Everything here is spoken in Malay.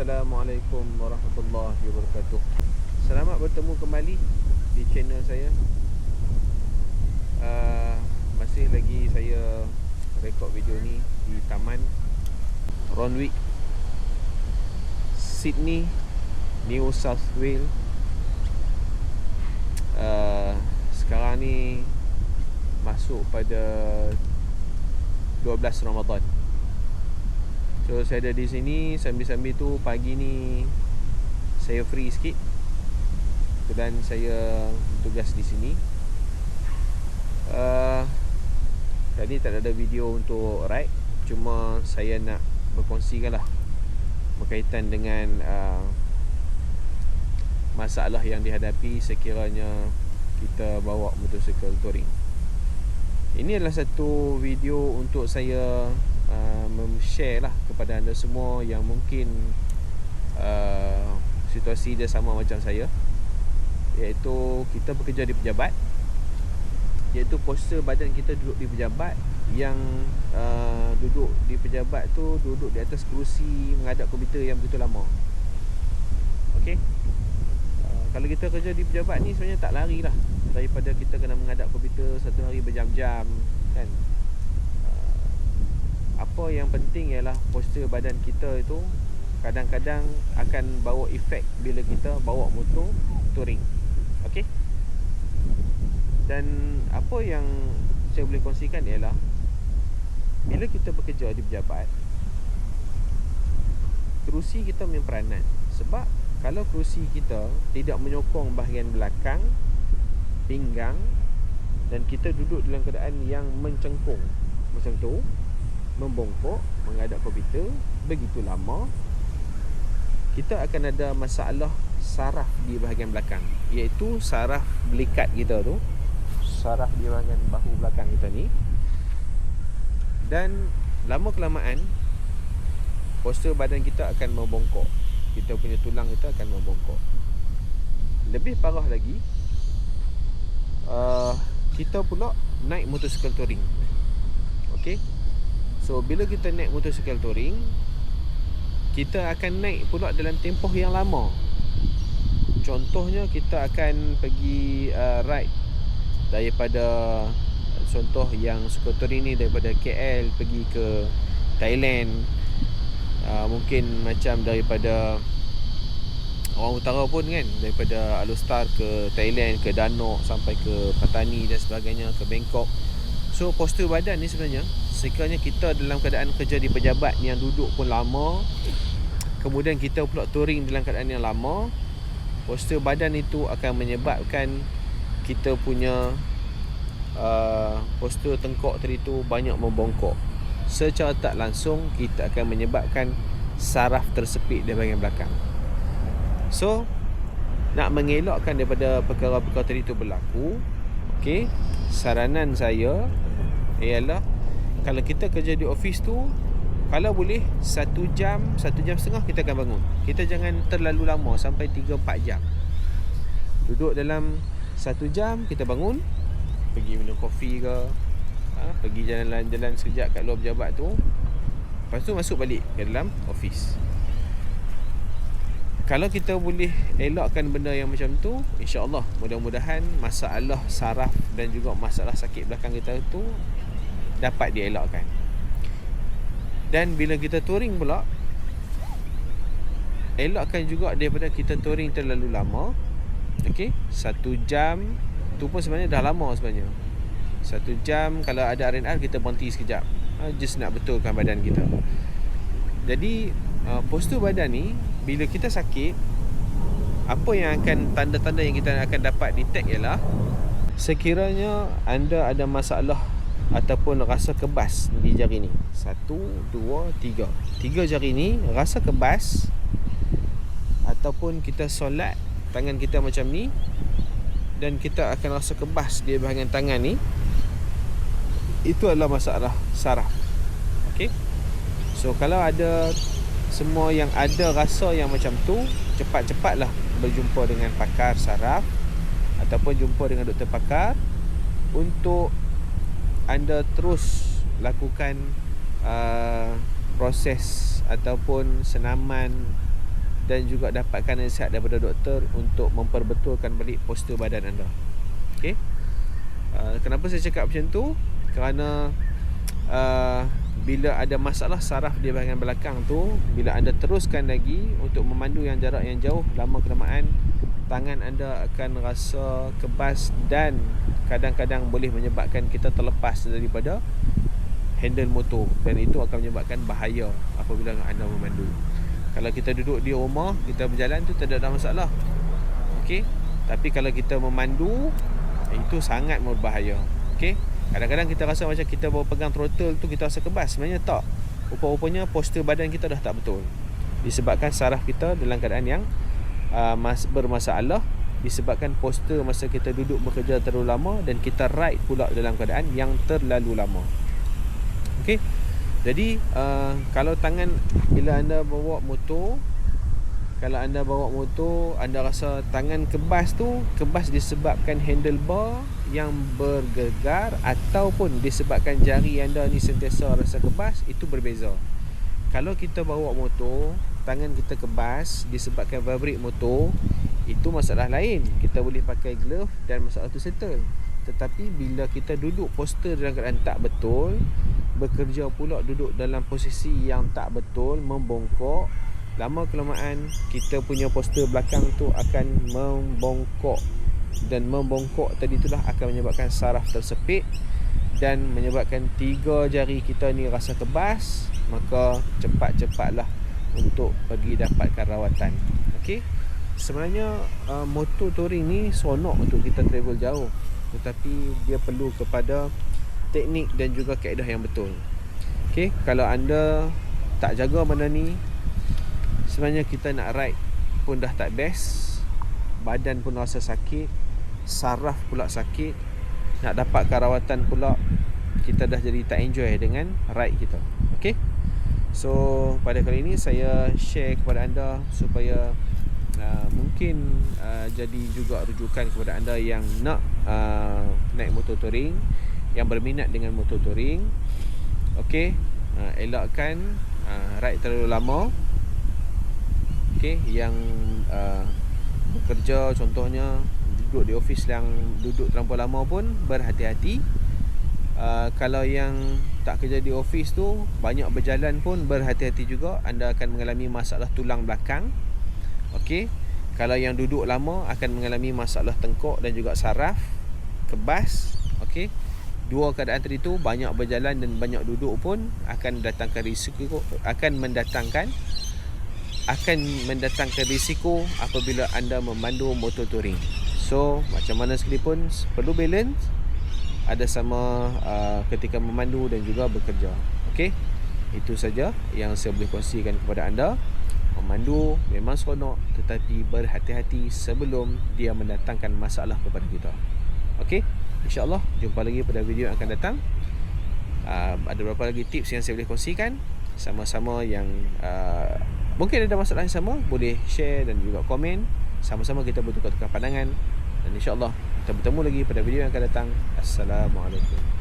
Assalamualaikum warahmatullahi wabarakatuh. Selamat bertemu kembali di channel saya. Masih lagi saya rekod video ni di Taman Randwick, Sydney, New South Wales. Sekarang ni masuk pada 12 Ramadan. So saya ada di sini sambil-sambil tu pagi ni saya free sikit. Dan saya tugas di sini. Tadi tak ada video untuk ride, cuma saya nak berkongsikan lah berkaitan dengan masalah yang dihadapi sekiranya kita bawa motosikal touring. Ini adalah satu video untuk saya share lah kepada anda semua yang mungkin situasi dia sama macam saya, iaitu kita bekerja di pejabat, iaitu postur badan kita duduk di pejabat. Yang duduk di pejabat tu duduk di atas kerusi menghadap komputer yang begitu lama. Okey, kalau kita kerja di pejabat ni sebenarnya tak lari lah daripada kita kena menghadap komputer satu hari berjam-jam kan. Apa yang penting ialah postur badan kita itu kadang-kadang akan bawa efek bila kita bawa motor touring. Okey. Dan apa yang saya boleh kongsikan ialah bila kita bekerja di pejabat, kerusi kita main peranan. Sebab kalau kerusi kita tidak menyokong bahagian belakang, pinggang, dan kita duduk dalam keadaan yang mencengkung macam tu, membongkok menghadap komputer begitu lama, kita akan ada masalah saraf di bahagian belakang, iaitu saraf belikat kita tu, saraf di bahagian bahu belakang kita ni. Dan lama kelamaan postur badan kita akan membongkok, kita punya tulang kita akan membongkok. Lebih parah lagi, kita pula naik motosikal touring. Okey. So bila kita naik motosikal touring, kita akan naik pula dalam tempoh yang lama. Contohnya kita akan pergi ride daripada, contoh yang suka touring ni, daripada KL pergi ke Thailand. Mungkin macam daripada orang utara pun kan, daripada Alor ke Thailand, ke Danok sampai ke Patani dan sebagainya, ke Bangkok. So postur badan ni sebenarnya, sekiranya kita dalam keadaan kerja di pejabat yang duduk pun lama, kemudian kita pula touring dalam keadaan yang lama, postur badan itu akan menyebabkan kita punya postur tengkok tadi tu banyak membongkok. Secara tak langsung kita akan menyebabkan saraf tersepit di bahagian belakang. So nak mengelakkan daripada perkara-perkara tadi tu berlaku, okey, saranan saya ialah kalau kita kerja di office tu, kalau boleh 1 jam, 1 jam setengah kita akan bangun. Kita jangan terlalu lama sampai 3-4 jam. Duduk dalam 1 jam, kita bangun, pergi minum kopi ke, pergi jalan-jalan sekejap kat luar pejabat tu, lepas tu masuk balik ke dalam office. Kalau kita boleh elakkan benda yang macam tu, insya-Allah mudah-mudahan masalah saraf dan juga masalah sakit belakang kita tu dapat dielakkan. Dan bila kita touring pula, elakkan juga daripada kita touring terlalu lama. Okey, 1 jam tu pun sebenarnya dah lama sebenarnya. 1 jam kalau ada R&R kita berhenti sekejap, just nak betulkan badan kita. Jadi postur badan ni bila kita sakit, apa yang akan tanda-tanda yang kita akan dapat detect ialah sekiranya anda ada masalah ataupun rasa kebas di jari ni. 1, 2, 3. 3 jari ni rasa kebas, ataupun kita solat tangan kita macam ni dan kita akan rasa kebas di bahagian tangan ni, itu adalah masalah saraf. Okey. So kalau ada semua yang ada rasa yang macam tu, cepat-cepatlah berjumpa dengan pakar saraf ataupun jumpa dengan doktor pakar untuk anda terus lakukan proses ataupun senaman dan juga dapatkan nasihat daripada doktor untuk memperbetulkan balik postur badan anda. Okey. Kenapa saya cakap macam tu? Kerana bila ada masalah saraf di bahagian belakang tu, bila anda teruskan lagi untuk memandu yang jarak yang jauh, lama kelamaan tangan anda akan rasa kebas dan kadang-kadang boleh menyebabkan kita terlepas daripada handle motor, dan itu akan menyebabkan bahaya apabila anda memandu. Kalau kita duduk di rumah, kita berjalan tu tak ada masalah. Okey. Tapi kalau kita memandu, itu sangat berbahaya. Okey. Kadang-kadang kita rasa macam kita baru pegang throttle tu kita rasa kebas. Sebenarnya tak. Rupa-rupanya postur badan kita dah tak betul. Disebabkan saraf kita dalam keadaan yang bermasalah, disebabkan postur masa kita duduk bekerja terlalu lama, dan kita ride pula dalam keadaan yang terlalu lama. Okey. Jadi kalau tangan, bila anda bawa motor, anda rasa tangan kebas tu, kebas disebabkan handlebar yang bergegar ataupun disebabkan jari anda ni sentiasa rasa kebas, itu berbeza. Kalau kita bawa motor, tangan kita kebas disebabkan vibrik motor, itu masalah lain. Kita boleh pakai glove dan masalah tu settle. Tetapi bila kita duduk postur dalam keadaan tak betul, bekerja pula duduk dalam posisi yang tak betul, membongkok, lama kelamaan kita punya postur belakang tu akan membongkok, dan membongkok tadi itulah akan menyebabkan saraf tersepit dan menyebabkan 3 jari kita ni rasa kebas. Maka cepat-cepatlah untuk pergi dapatkan rawatan. Okey. Sebenarnya motor touring ni seronok untuk kita travel jauh, tetapi dia perlu kepada teknik dan juga kaedah yang betul. Okey, kalau anda tak jaga benda ni, sebenarnya kita nak ride pun dah tak best, badan pun rasa sakit, saraf pula sakit, nak dapatkan rawatan pula kita dah jadi tak enjoy dengan ride kita. Okey. So pada kali ini saya share kepada anda supaya mungkin jadi juga rujukan kepada anda yang nak naik motor touring, yang berminat dengan motor touring. Okey, elakkan ride terlalu lama. Okey, yang bekerja contohnya duduk di office yang duduk terlampau lama pun berhati-hati. Kalau yang tak kerja di office tu, banyak berjalan pun berhati-hati juga, anda akan mengalami masalah tulang belakang. Okey. Kalau yang duduk lama akan mengalami masalah tengkuk dan juga saraf kebas. Okey. Dua keadaan tadi tu, banyak berjalan dan banyak duduk pun akan mendatangkan risiko apabila anda memandu motor touring. So macam mana sekalipun perlu balance, ada sama ketika memandu dan juga bekerja. Okey. Itu saja yang saya boleh kongsikan kepada anda. Memandu memang seronok, tetapi berhati-hati sebelum dia mendatangkan masalah kepada kita. Okey. InsyaAllah jumpa lagi pada video yang akan datang. Ada beberapa lagi tips yang saya boleh kongsikan. Sama-sama yang mungkin ada masalah yang sama, boleh share dan juga komen. Sama-sama kita bertukar-tukar pandangan. Dan insyaAllah kita bertemu lagi pada video yang akan datang. Assalamualaikum.